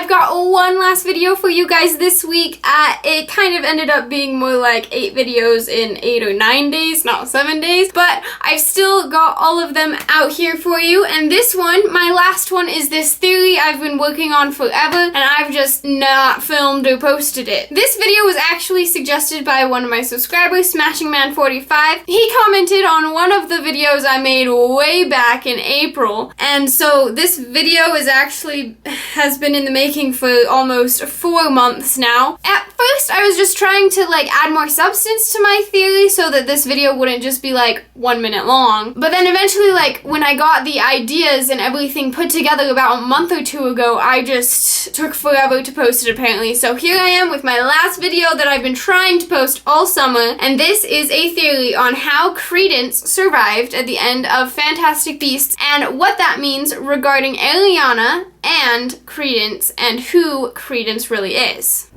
I've got one last video for you guys this week. It kind of ended up being more like 8 videos in 8 or 9 days, not 7 days, but I've still got all of them out here for you. And this one, my last one, is this theory I've been working on forever, and I've just not filmed or posted it. This video was actually suggested by one of my subscribers, SmashingMan45. He commented on one of the videos I made way back in April, and so this video has been in the making for almost 4 months now. At first, I was just trying to add more substance to my theory so that this video wouldn't just be 1 minute long. But then eventually, when I got the ideas and everything put together about a month or 2 ago, I just took forever to post it apparently. So here I am with my last video that I've been trying to post all summer, and this is a theory on how Credence survived at the end of Fantastic Beasts and what that means regarding Ariana and Credence and who Credence really is.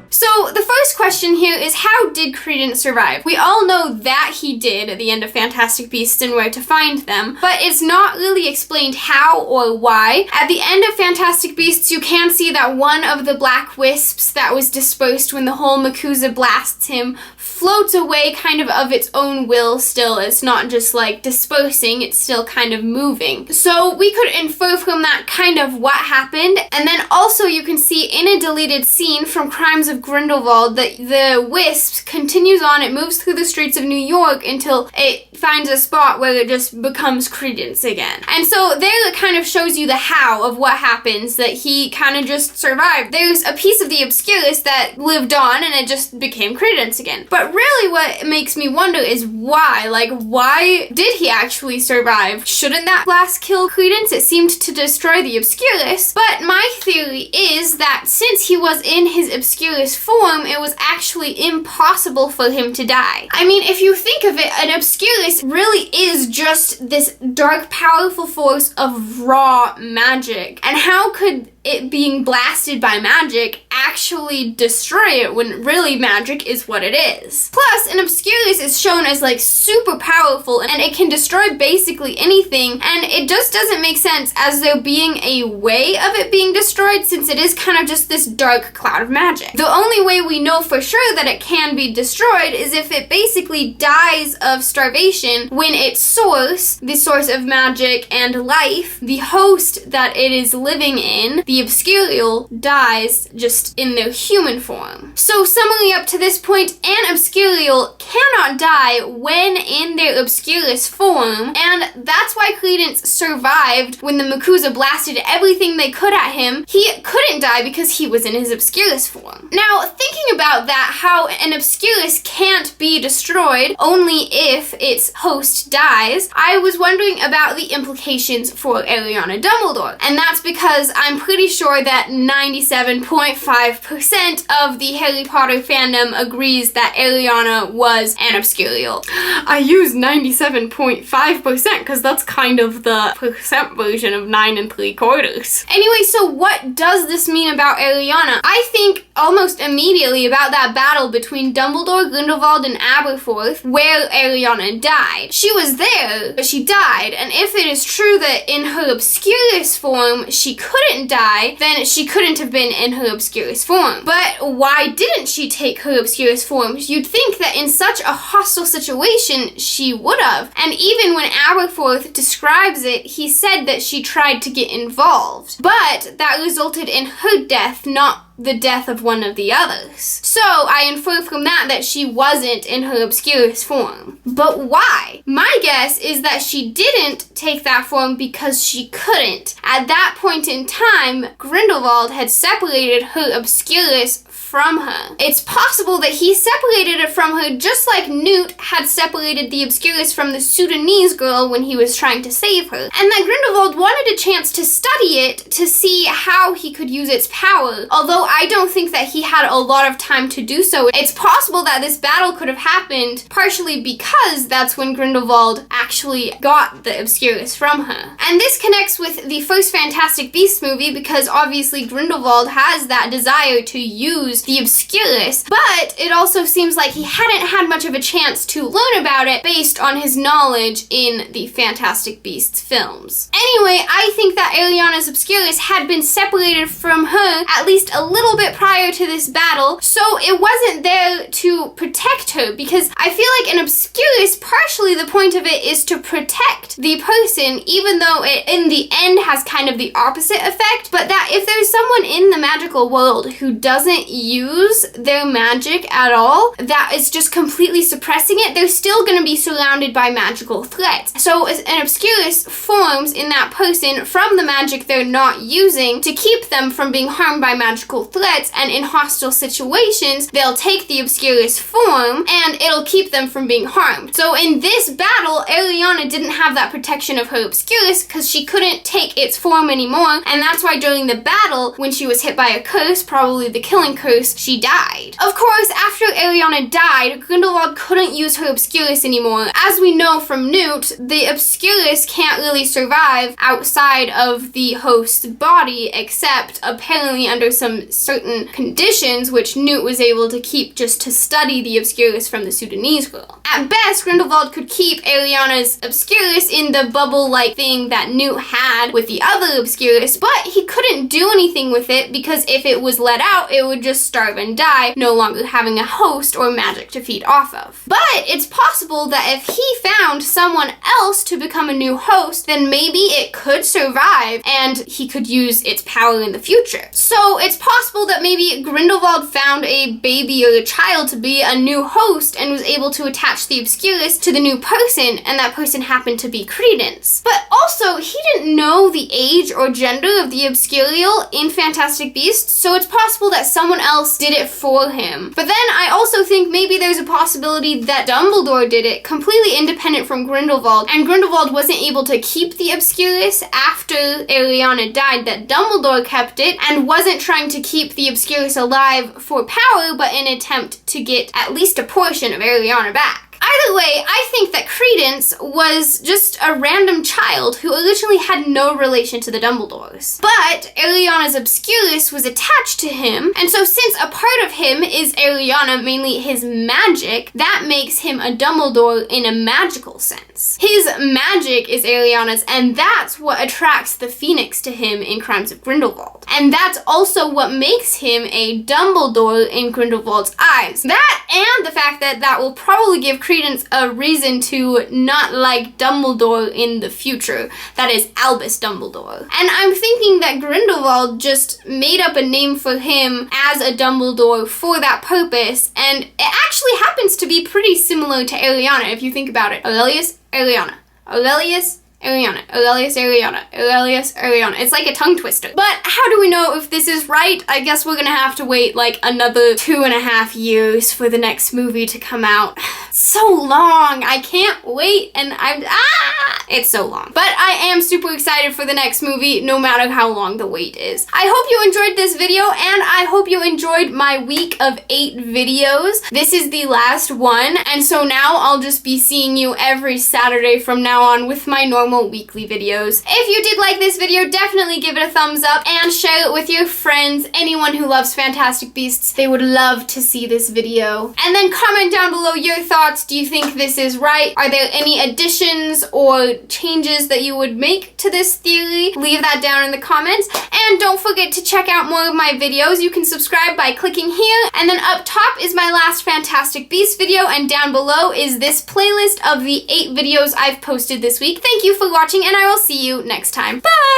So the first question here is, how did Credence survive? We all know that he did at the end of Fantastic Beasts and where to find them, but it's not really explained how or why. At the end of Fantastic Beasts, you can see that one of the black wisps that was dispersed when the whole MACUSA blasts him floats away kind of its own will still. It's not just dispersing, it's still kind of moving. So we could infer from that kind of what happened. And then also you can see in a deleted scene from Crimes of Grindelwald that the wisp continues on. It moves through the streets of New York until it finds a spot where it just becomes Credence again. And so there it kind of shows you the how of what happens, that he kind of just survived. There's a piece of the Obscurus that lived on and it just became Credence again. But really what makes me wonder is why? Why did he actually survive? Shouldn't that blast kill Credence? It seemed to destroy the Obscurus. But my theory is that since he was in his Obscurus form, it was actually impossible for him to die. I mean, if you think of it, an Obscurus really is just this dark, powerful force of raw magic. And how could it being blasted by magic actually destroy it when really magic is what it is? Plus, an Obscurus is shown as super powerful and it can destroy basically anything, and it just doesn't make sense as there being a way of it being destroyed, since it is kind of just this dark cloud of magic. The only way we know for sure that it can be destroyed is if it basically dies of starvation when its source, the source of magic and life, the host that it is living in, the Obscurial, dies just in their human form. So summary up to this point, an Obscurial cannot die when in their Obscurus form, and that's why Credence survived when the MACUSA blasted everything they could at him. He couldn't die because he was in his Obscurus form. Now, thinking about that, how an Obscurus can't be destroyed only if its host dies, I was wondering about the implications for Ariana Dumbledore. And that's because I'm pretty sure that 97.5% of the Harry Potter fandom agrees that Ariana was an Obscurial. I use 97.5% because that's kind of the percent version of 9 3/4. Anyway, so what does this mean about Ariana? I think almost immediately about that battle between Dumbledore, Grindelwald, and Aberforth where Ariana died. She was there, but she died, and if it is true that in her Obscurus form she couldn't die, then she couldn't have been in her Obscurus form. But why didn't she take her Obscurus form? You'd think that in such a hostile situation she would have. And even when Aberforth describes it, he said that she tried to get involved. But that resulted in her death, not the death of one of the others. So I infer from that she wasn't in her Obscurus form. But why? My guess is that she didn't take that form because she couldn't. At that point in time, Grindelwald had separated her Obscurus from her. It's possible that he separated it from her just like Newt had separated the Obscurus from the Sudanese girl when he was trying to save her, and that Grindelwald wanted a chance to study it to see how he could use its power, although I don't think that he had a lot of time to do so. It's possible that this battle could have happened partially because that's when Grindelwald actually got the Obscurus from her. And this connects with the first Fantastic Beasts movie because obviously Grindelwald has that desire to use the Obscurus, but it also seems like he hadn't had much of a chance to learn about it based on his knowledge in the Fantastic Beasts films. Anyway, I think that Ariana's Obscurus had been separated from her at least a little bit prior to this battle, so it wasn't there to protect her, because I feel like an Obscurus, partially the point of it is to protect the person, even though it in the end has kind of the opposite effect, but that if there's someone in the magical world who doesn't use their magic at all, that is just completely suppressing it, they're still going to be surrounded by magical threats. So an Obscurus forms in that person from the magic they're not using to keep them from being harmed by magical threats, and in hostile situations, they'll take the Obscurus form and it'll keep them from being harmed. So in this battle, Ariana didn't have that protection of her Obscurus because she couldn't take its form anymore, and that's why during the battle, when she was hit by a curse, probably the killing curse, she died. Of course, after Ariana died, Grindelwald couldn't use her Obscurus anymore. As we know from Newt, the Obscurus can't really survive outside of the host's body, except apparently under some certain conditions, which Newt was able to keep just to study the Obscurus from the Sudanese girl. At best, Grindelwald could keep Ariana's Obscurus in the bubble-like thing that Newt had with the other Obscurus, but he couldn't do anything with it because if it was let out, it would just starve and die, no longer having a host or magic to feed off of. But it's possible that if he found someone else to become a new host, then maybe it could survive and he could use its power in the future. So it's possible that maybe Grindelwald found a baby or a child to be a new host and was able to attach the Obscurus to the new person, and that person happened to be Credence. But also, he didn't know the age or gender of the Obscurial in Fantastic Beasts, so it's possible that someone else did it for him. But then I also think maybe there's a possibility that Dumbledore did it, completely independent from Grindelwald, and Grindelwald wasn't able to keep the Obscurus after Ariana died, that Dumbledore kept it and wasn't trying to keep the Obscurus alive for power, but in an attempt to get at least a portion of Ariana back. Either way, I think that Credence was just a random child who originally had no relation to the Dumbledores. But Ariana's Obscurus was attached to him, and so since a part of him is Ariana, mainly his magic, that makes him a Dumbledore in a magical sense. His magic is Ariana's, and that's what attracts the Phoenix to him in Crimes of Grindelwald. And that's also what makes him a Dumbledore in Grindelwald's eyes. That and the fact that that will probably give Credence a reason to not like Dumbledore in the future. That is Albus Dumbledore. And I'm thinking that Grindelwald just made up a name for him as a Dumbledore for that purpose, and it actually happens to be pretty similar to Ariana if you think about it. Aurelius, Ariana. Aurelius, Ariana. Aurelius, Ariana. Aurelius, Ariana. It's like a tongue twister. But how do we know if this is right? I guess we're gonna have to wait like another 2.5 years for the next movie to come out. So long. I can't wait, and it's so long. But I am super excited for the next movie, no matter how long the wait is. I hope you enjoyed this video, and I hope you enjoyed my week of 8 videos. This is the last one, and so now I'll just be seeing you every Saturday from now on with my normal weekly videos. If you did like this video, definitely give it a thumbs up and share it with your friends, anyone who loves Fantastic Beasts. They would love to see this video. And then comment down below your thoughts. Do you think this is right? Are there any additions or changes that you would make to this theory? Leave that down in the comments. And don't forget to check out more of my videos. You can subscribe by clicking here, and then up top is my last Fantastic Beasts video, and down below is this playlist of the 8 videos I've posted this week. Thank you for watching, and I will see you next time. Bye!